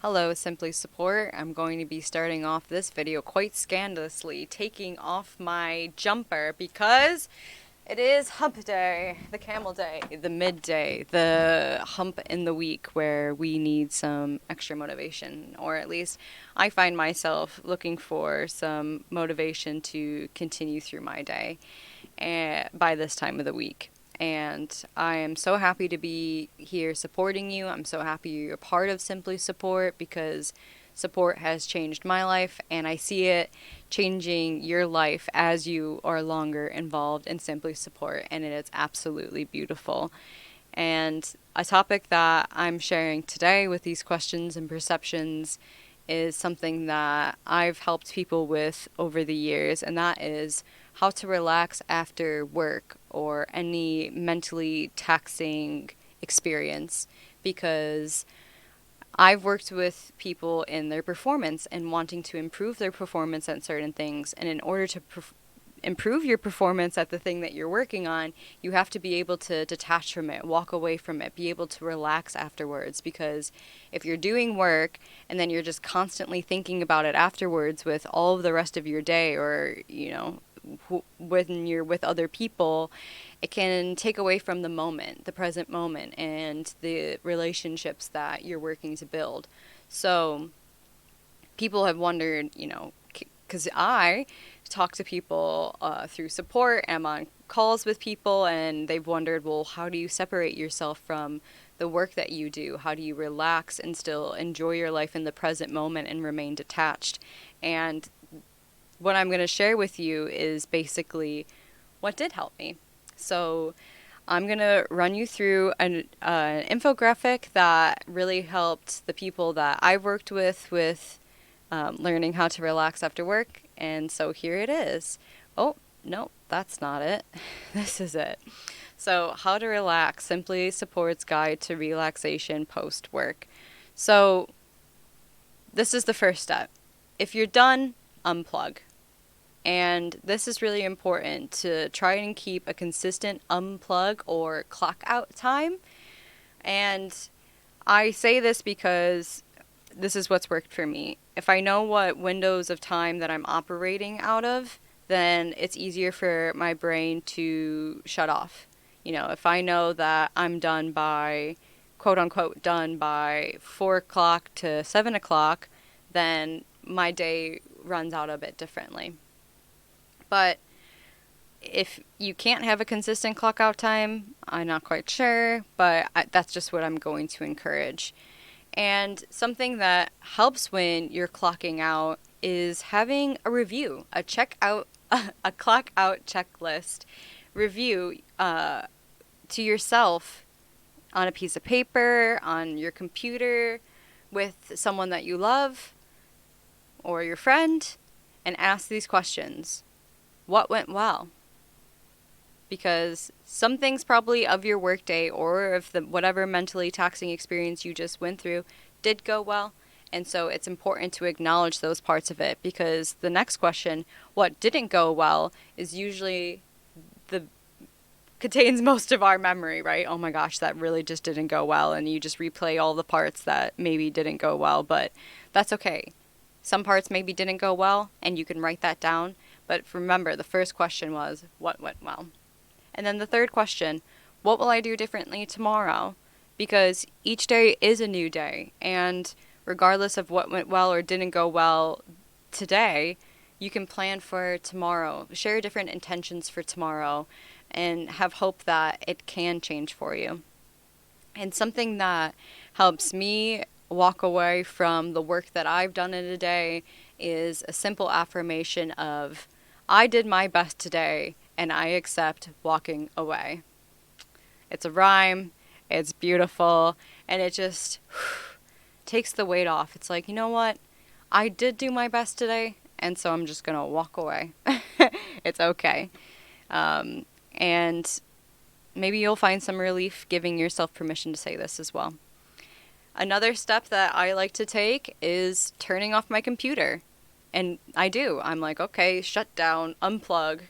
Hello, Simply Support. I'm going to be starting off this video quite scandalously, taking off my jumper because it is hump day, the camel day, the midday, the hump in the week where we need some extra motivation, or at least I find myself looking for some motivation to continue through my day by this time of the week. And I am so happy to be here supporting you. I'm so happy you're a part of Simply Support because support has changed my life, and I see it changing your life as you are longer involved in Simply Support, and it is absolutely beautiful. And a topic that I'm sharing today with these questions and perceptions is something that I've helped people with over the years, and that is how to relax after work or any mentally taxing experience, because I've worked with people in their performance and wanting to improve their performance at certain things. And in order to improve your performance at the thing that you're working on, you have to be able to detach from it, walk away from it, be able to relax afterwards. Because if you're doing work and then you're just constantly thinking about it afterwards with all of the rest of your day, or, when you're with other people, it can take away from the moment, the present moment, and the relationships that you're working to build. So people have wondered, because I talk to people through support, and I'm on calls with people, and they've wondered, well, how do you separate yourself from the work that you do? How do you relax and still enjoy your life in the present moment and remain detached? And what I'm going to share with you is basically what did help me. So I'm going to run you through an infographic that really helped the people that I've worked with learning how to relax after work. And so here it is. Oh, no, that's not it. This is it. So, how to relax, Simply Support's Guide to Relaxation Post Work. So, this is the first step. If you're done, unplug. And this is really important, to try and keep a consistent unplug or clock out time. And I say this because this is what's worked for me. If I know what windows of time that I'm operating out of, then it's easier for my brain to shut off. If I know that I'm done by, quote unquote, done by 4 o'clock to 7 o'clock, then my day runs out a bit differently. But if you can't have a consistent clock out time, I'm not quite sure, but that's just what I'm going to encourage. And something that helps when you're clocking out is having a review, a check out, a clock out checklist review to yourself on a piece of paper, on your computer, with someone that you love or your friend, and ask these questions. What went well? Because some things probably of your workday or of the whatever mentally taxing experience you just went through did go well. And so it's important to acknowledge those parts of it, because the next question, what didn't go well, is usually contains most of our memory, right? Oh my gosh, that really just didn't go well. And you just replay all the parts that maybe didn't go well, but that's okay. Some parts maybe didn't go well, and you can write that down. But remember, the first question was, what went well? And then the third question, what will I do differently tomorrow? Because each day is a new day, and regardless of what went well or didn't go well today, you can plan for tomorrow, share different intentions for tomorrow, and have hope that it can change for you. And something that helps me walk away from the work that I've done in a day is a simple affirmation of, I did my best today, and I accept walking away. It's a rhyme, it's beautiful, and it just takes the weight off. It's like, you know what? I did do my best today, and so I'm just going to walk away. It's okay. And maybe you'll find some relief giving yourself permission to say this as well. Another step that I like to take is turning off my computer. And I do. I'm like, okay, shut down, unplug,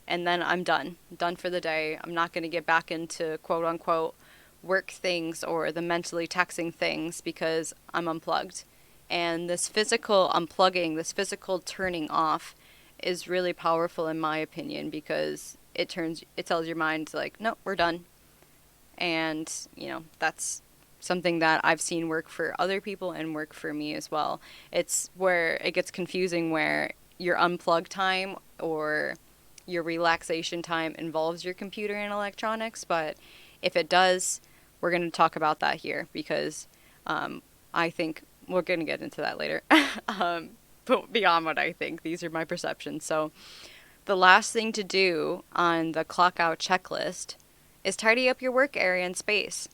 and then I'm done. Done for the day. I'm not going to get back into quote unquote work things or the mentally taxing things because I'm unplugged. And this physical unplugging, this physical turning off is really powerful in my opinion, because it tells your mind like, nope, we're done. And, that's something that I've seen work for other people and work for me as well. It's where it gets confusing, where your unplug time or your relaxation time involves your computer and electronics, but if it does, we're going to talk about that here, because I think we're going to get into that later. But beyond what I think, these are my perceptions. So the last thing to do on the clock out checklist is tidy up your work area and space.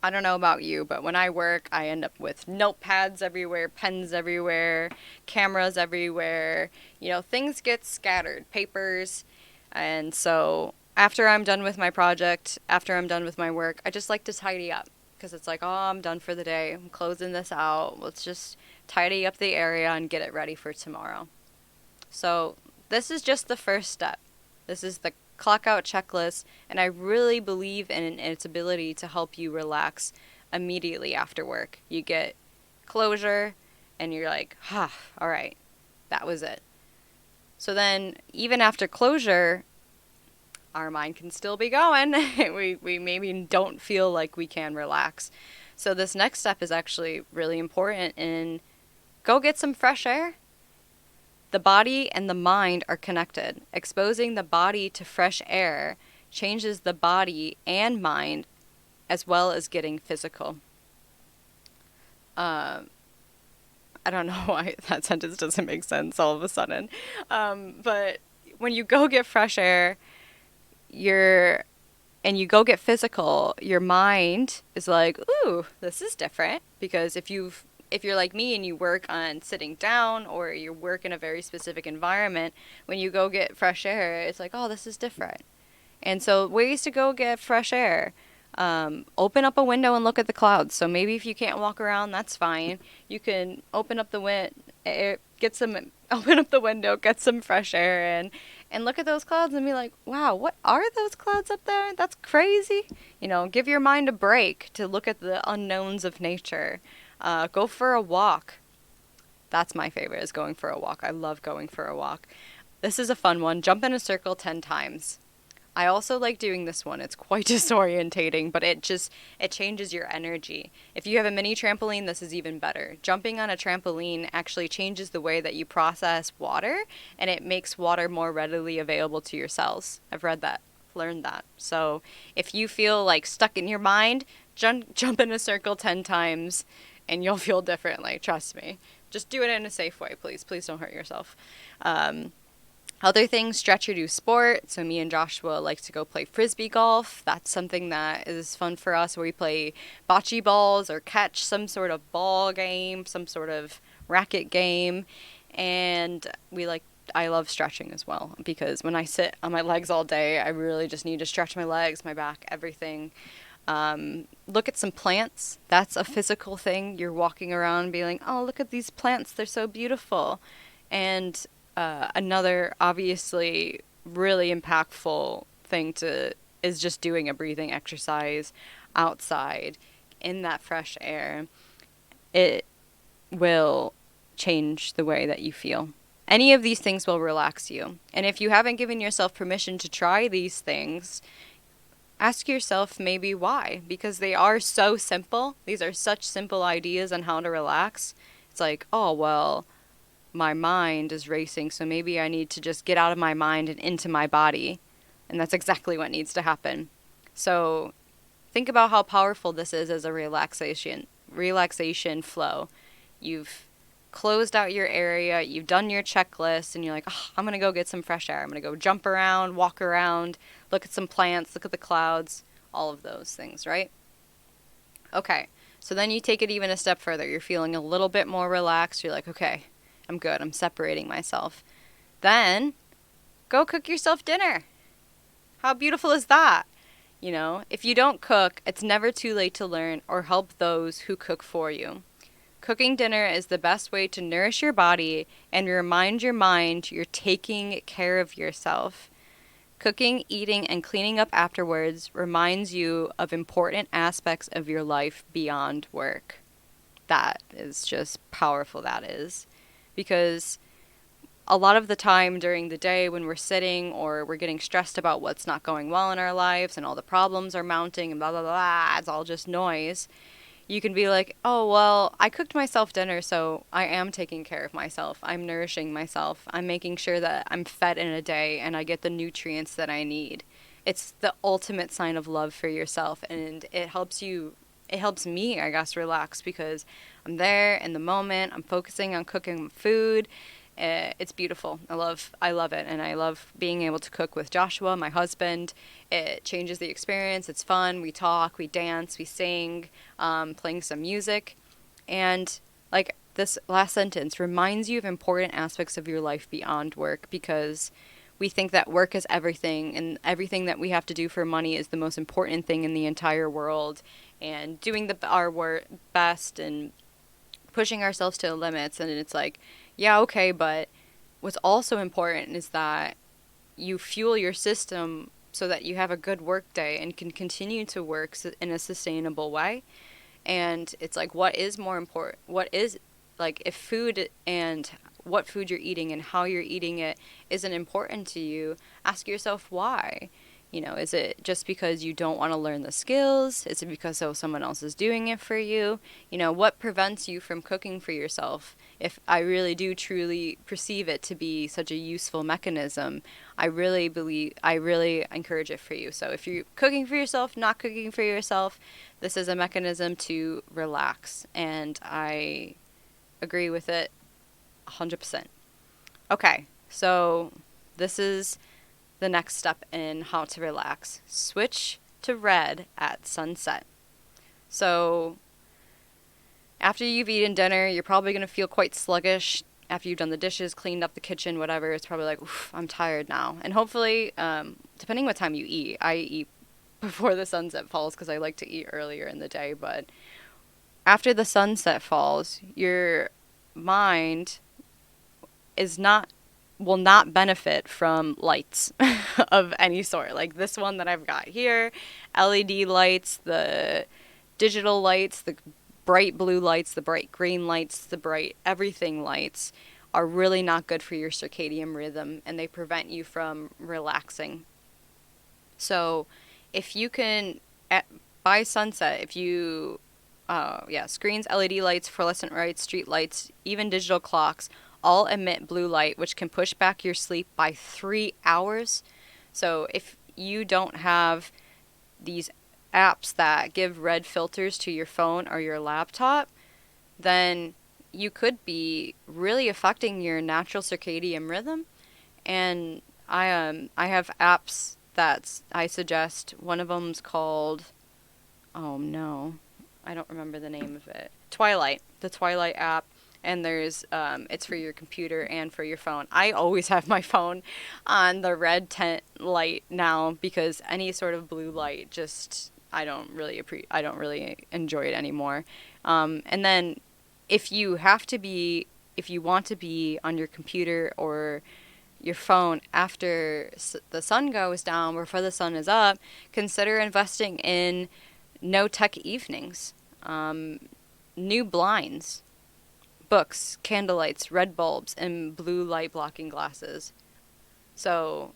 I don't know about you, but when I work, I end up with notepads everywhere, pens everywhere, cameras everywhere. Things get scattered, papers. And so after I'm done with my project, after I'm done with my work, I just like to tidy up, because it's like, oh, I'm done for the day. I'm closing this out. Let's just tidy up the area and get it ready for tomorrow. So this is just the first step. This is the clock out checklist, and I really believe in its ability to help you relax immediately after work. You get closure, and you're like, all right, that was it. So then, even after closure, our mind can still be going. we maybe don't feel like we can relax. So this next step is actually really important, and go get some fresh air. The body and the mind are connected. Exposing the body to fresh air changes the body and mind, as well as getting physical. I don't know why that sentence doesn't make sense all of a sudden. But when you go get fresh air, and you go get physical, your mind is like, ooh, this is different. Because if you're like me and you work on sitting down, or you work in a very specific environment, when you go get fresh air, it's like, oh, this is different. And so ways to go get fresh air. Open up a window and look at the clouds. So maybe if you can't walk around, that's fine. You can open up the window, get some fresh air in, and look at those clouds and be like, wow, what are those clouds up there? That's crazy. Give your mind a break to look at the unknowns of nature. Go for a walk. That's my favorite, is going for a walk. I love going for a walk. This is a fun one. Jump in a circle 10 times. I also like doing this one. It's quite disorientating, but it changes your energy. If you have a mini trampoline, this is even better. Jumping on a trampoline actually changes the way that you process water, and it makes water more readily available to your cells. I've learned that. So if you feel like stuck in your mind, jump in a circle 10 times, and you'll feel differently. Trust me. Just do it in a safe way, please. Please don't hurt yourself. Other things, stretch or do sport. So me and Joshua like to go play frisbee golf. That's something that is fun for us, where we play bocce balls or catch some sort of ball game, some sort of racket game. And I love stretching as well, because when I sit on my legs all day, I really just need to stretch my legs, my back, everything. Look at some plants. That's a physical thing. You're walking around being like, oh, look at these plants. They're so beautiful. And another obviously really impactful thing is just doing a breathing exercise outside in that fresh air. It will change the way that you feel. Any of these things will relax you. And if you haven't given yourself permission to try these things, ask yourself maybe why. Because they are so simple. These are such simple ideas on how to relax. It's like, oh, well, my mind is racing, so maybe I need to just get out of my mind and into my body. And that's exactly what needs to happen. So think about how powerful this is as a relaxation flow. You've closed out your area, you've done your checklist, and you're like, oh, I'm going to go get some fresh air. I'm going to go jump around, walk around, look at some plants, look at the clouds, all of those things, right? Okay, so then you take it even a step further. You're feeling a little bit more relaxed. You're like, okay, I'm good. I'm separating myself. Then go cook yourself dinner. How beautiful is that? If you don't cook, it's never too late to learn or help those who cook for you. Cooking dinner is the best way to nourish your body and remind your mind you're taking care of yourself. Cooking, eating, and cleaning up afterwards reminds you of important aspects of your life beyond work. that is just powerful, that is. Because a lot of the time during the day when we're sitting or we're getting stressed about what's not going well in our lives and all the problems are mounting and blah, blah, blah, it's all just noise. You can be like, oh, well, I cooked myself dinner, so I am taking care of myself. I'm nourishing myself. I'm making sure that I'm fed in a day and I get the nutrients that I need. It's the ultimate sign of love for yourself, and it helps me, I guess, relax because I'm there in the moment. I'm focusing on cooking food. It's beautiful. I love it, and I love being able to cook with Joshua, my husband. It changes the experience. It's fun. We talk, we dance, we sing, playing some music, and like this last sentence reminds you of important aspects of your life beyond work, because we think that work is everything, and everything that we have to do for money is the most important thing in the entire world, and doing our best and pushing ourselves to the limits. And it's like, yeah, okay, but what's also important is that you fuel your system so that you have a good work day and can continue to work in a sustainable way. And it's like, what is more important? What is, like, if food and what food you're eating and how you're eating it isn't important to you, ask yourself why. Is it just because you don't want to learn the skills? Is it because someone else is doing it for you? What prevents you from cooking for yourself? If I really do truly perceive it to be such a useful mechanism, I really encourage it for you. So if you're cooking for yourself, not cooking for yourself, this is a mechanism to relax. And I agree with it 100%. Okay, so this is the next step in how to relax. Switch to red at sunset. So after you've eaten dinner, you're probably going to feel quite sluggish. After you've done the dishes, cleaned up the kitchen, whatever, it's probably like, oof, I'm tired now. And hopefully, depending what time you eat, I eat before the sunset falls because I like to eat earlier in the day. But after the sunset falls, your mind will not benefit from lights of any sort. Like this one that I've got here, LED lights, the digital lights, the bright blue lights, the bright green lights, the bright everything lights are really not good for your circadian rhythm, and they prevent you from relaxing. So if you can, by sunset, if you, screens, LED lights, fluorescent lights, street lights, even digital clocks, all emit blue light, which can push back your sleep by 3 hours. So if you don't have these apps that give red filters to your phone or your laptop, then you could be really affecting your natural circadian rhythm. And I have apps that I suggest. One of them's called, oh no, I don't remember the name of it. The Twilight app. And there's, it's for your computer and for your phone. I always have my phone on the red tent light now because any sort of blue light just, I don't really enjoy it anymore. And then if you want to be on your computer or your phone after the sun goes down, before the sun is up, consider investing in no tech evenings, new blinds, books, candlelights, red bulbs, and blue light blocking glasses. So,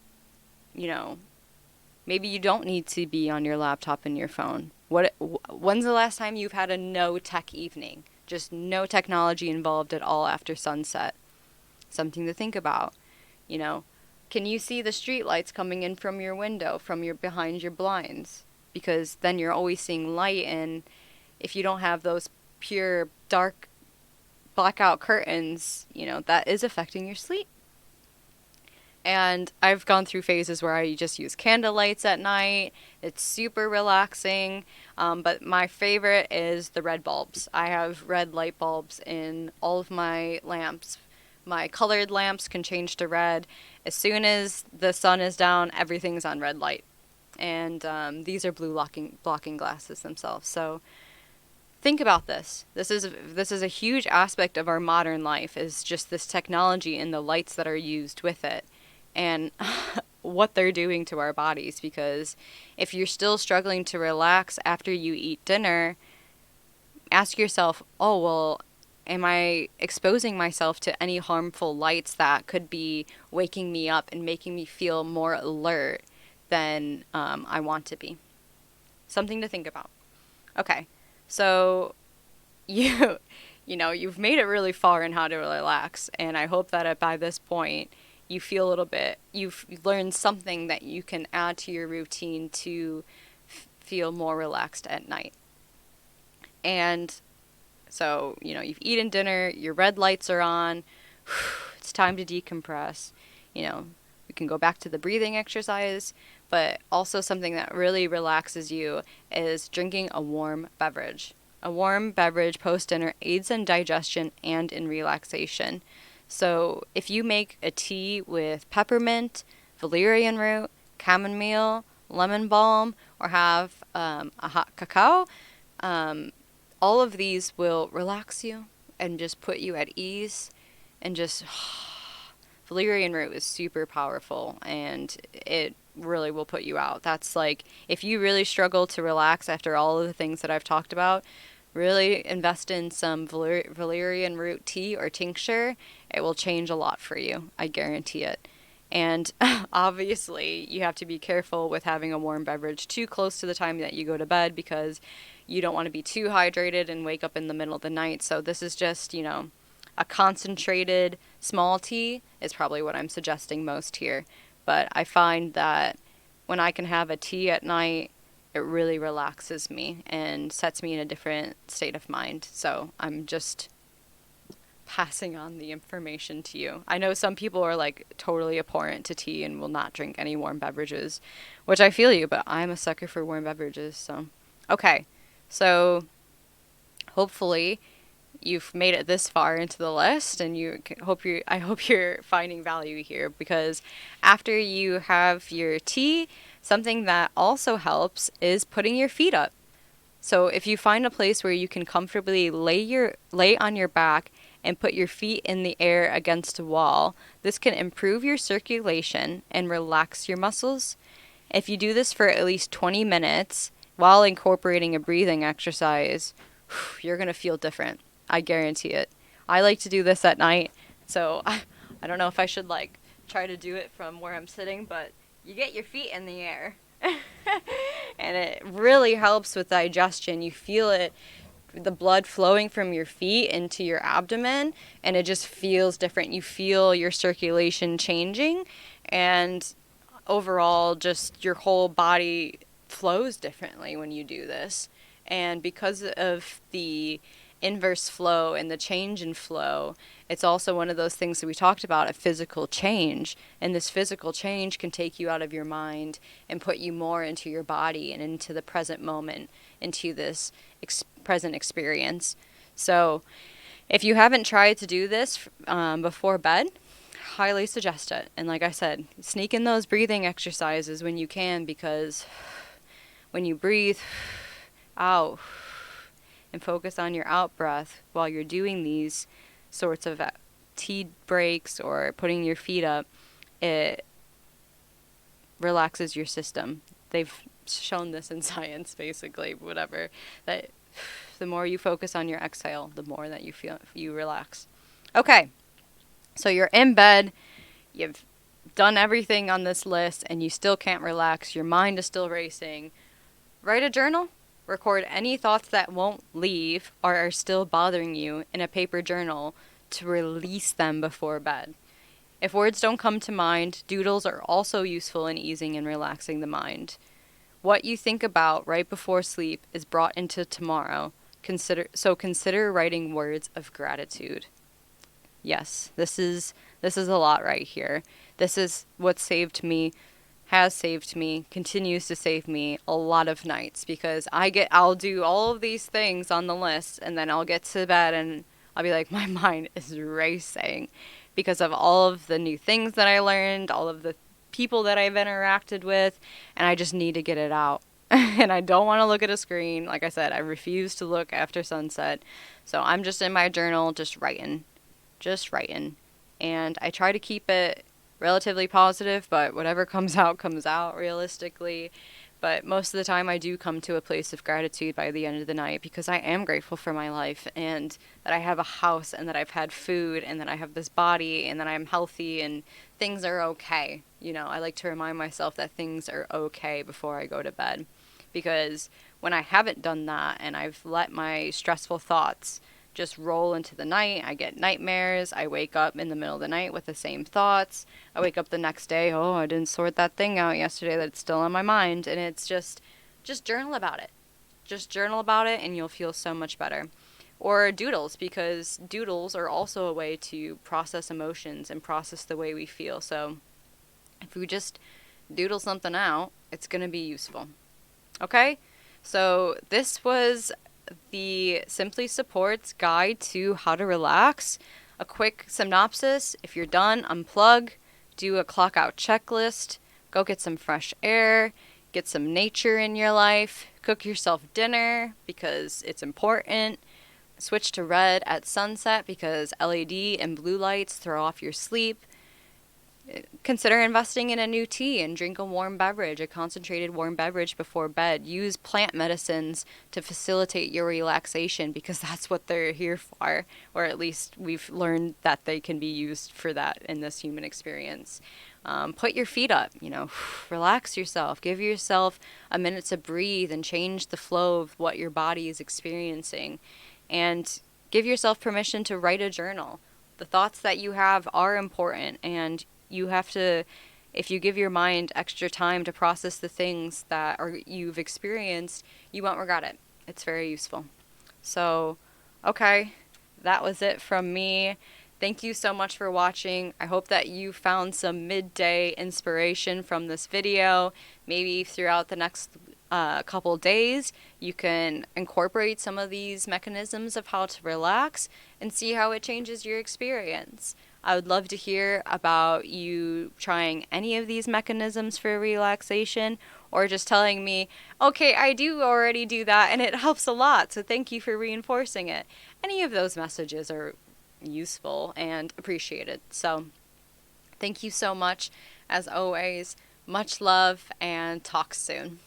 maybe you don't need to be on your laptop and your phone. When's the last time you've had a no tech evening? Just no technology involved at all after sunset. Something to think about. Can you see the street lights coming in from your window, behind your blinds? Because then you're always seeing light, and if you don't have those pure dark blackout curtains, that is affecting your sleep. And I've gone through phases where I just use candle lights at night. It's super relaxing. But my favorite is the red bulbs. I have red light bulbs in all of my lamps. My colored lamps can change to red. As soon as the sun is down, everything's on red light. And these are blue blocking glasses themselves. So think about this. This is a huge aspect of our modern life, is just this technology and the lights that are used with it, and what they're doing to our bodies. Because if you're still struggling to relax after you eat dinner, ask yourself, oh, well, am I exposing myself to any harmful lights that could be waking me up and making me feel more alert than I want to be? Something to think about. Okay, so you you've made it really far in how to relax, and I hope that by this point you feel a little bit, you've learned something that you can add to your routine to feel more relaxed at night. And so, you've eaten dinner, your red lights are on, it's time to decompress. We can go back to the breathing exercise, but also something that really relaxes you is drinking a warm beverage. A warm beverage post dinner aids in digestion and in relaxation. So, if you make a tea with peppermint, valerian root, chamomile, lemon balm, or have a hot cacao, all of these will relax you and just put you at ease, and just valerian root is super powerful, and it really will put you out. That's like, if you really struggle to relax after all of the things that I've talked about, really invest in some valerian root tea or tincture. It will change a lot for you. I guarantee it. And obviously, you have to be careful with having a warm beverage too close to the time that you go to bed, because you don't want to be too hydrated and wake up in the middle of the night. So this is just, a concentrated small tea is probably what I'm suggesting most here. But I find that when I can have a tea at night, it really relaxes me and sets me in a different state of mind. So I'm just passing on the information to you. I know some people are like totally abhorrent to tea and will not drink any warm beverages, which I feel you, but I'm a sucker for warm beverages. So, okay. So hopefully you've made it this far into the list, and I hope you're finding value here, because after you have your tea, something that also helps is putting your feet up. So if you find a place where you can comfortably lay on your back and put your feet in the air against a wall, this can improve your circulation and relax your muscles. If you do this for at least 20 minutes while incorporating a breathing exercise, you're going to feel different. I guarantee it. I like to do this at night, so I don't know if I should like try to do it from where I'm sitting, but you get your feet in the air. And it really helps with digestion. You feel it, the blood flowing from your feet into your abdomen, and it just feels different. You feel your circulation changing, and overall just your whole body flows differently when you do this. And because of the inverse flow and the change in flow, it's also one of those things that we talked about, a physical change. And this physical change can take you out of your mind and put you more into your body and into the present moment, into this present experience. So if you haven't tried to do this before bed, highly suggest it. And like I said, sneak in those breathing exercises when you can, because when you breathe out and focus on your out breath while you're doing these sorts of tea breaks or putting your feet up, it relaxes your system. They've shown this in science, basically, whatever, that the more you focus on your exhale, the more that you relax. Okay, so you're in bed, you've done everything on this list, and you still can't relax. Your mind is still racing. Write a journal. Record any thoughts that won't leave or are still bothering you in a paper journal to release them before bed. If words don't come to mind, doodles are also useful in easing and relaxing the mind. What you think about right before sleep is brought into tomorrow. Consider writing words of gratitude. Yes, this is a lot right here. This is what has saved me, continues to save me a lot of nights, because I'll do all of these things on the list, and then I'll get to bed and I'll be like, my mind is racing because of all of the new things that I learned, all of the people that I've interacted with, and I just need to get it out. And I don't want to look at a screen. Like I said, I refuse to look after sunset. So I'm just in my journal, just writing. And I try to keep it relatively positive, but whatever comes out realistically. But most of the time, I do come to a place of gratitude by the end of the night because I am grateful for my life and that I have a house and that I've had food and that I have this body and that I'm healthy and things are okay. You know, I like to remind myself that things are okay before I go to bed, because when I haven't done that and I've let my stressful thoughts just roll into the night, I get nightmares. I wake up in the middle of the night with the same thoughts. I wake up the next day, oh, I didn't sort that thing out yesterday that's still on my mind. And it's just journal about it. Just journal about it and you'll feel so much better. Or doodles, because doodles are also a way to process emotions and process the way we feel. So if we just doodle something out, it's going to be useful. Okay? So this was the Simply Supports guide to how to relax. A quick synopsis: if you're done, unplug, do a clock out checklist, go get some fresh air, get some nature in your life, cook yourself dinner because it's important, switch to red at sunset because LED and blue lights throw off your sleep. Consider investing in a new tea and drink a warm beverage, a concentrated warm beverage before bed. Use plant medicines to facilitate your relaxation because that's what they're here for, or at least we've learned that they can be used for that in this human experience. Put your feet up, relax yourself. Give yourself a minute to breathe and change the flow of what your body is experiencing. And give yourself permission to write a journal. The thoughts that you have are important, and you have to, if you give your mind extra time to process the things that you've experienced, you won't regret it. It's very useful. So, okay, that was it from me. Thank you so much for watching. I hope that you found some midday inspiration from this video. Maybe throughout the next couple days, you can incorporate some of these mechanisms of how to relax and see how it changes your experience. I would love to hear about you trying any of these mechanisms for relaxation, or just telling me, okay, I do already do that and it helps a lot, so thank you for reinforcing it. Any of those messages are useful and appreciated. So thank you so much. As always, much love and talk soon.